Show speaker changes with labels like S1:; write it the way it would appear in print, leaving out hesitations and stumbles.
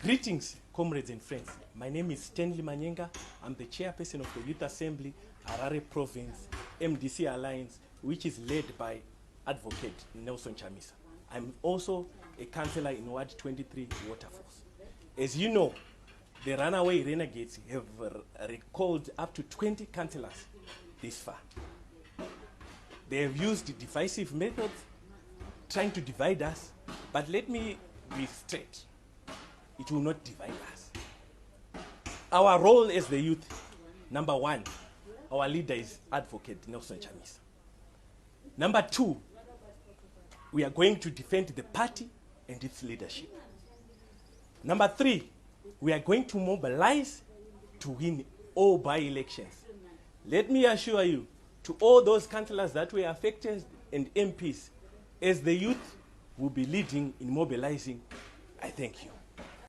S1: Greetings, comrades and friends. My name is Stanley Manyenga. I'm the chairperson of the Youth Assembly, Harare Province, MDCA Alliance, which is led by Advocate Nelson Chamisa. I'm also a councillor in Ward 23 Waterfalls. As you know, the runaway renegades have recalled up to 20 councillors this far. They have used divisive methods trying to divide us, but let me be straight. It will not divide us. Our role as the youth, number one, our leader is Advocate Nelson Chamisa. Number two, we are going to defend the party and its leadership. Number three, we are going to mobilize to win all by-elections. Let me assure you, to all those councillors that were affected and MPs, as the youth will be leading in mobilizing, I thank you.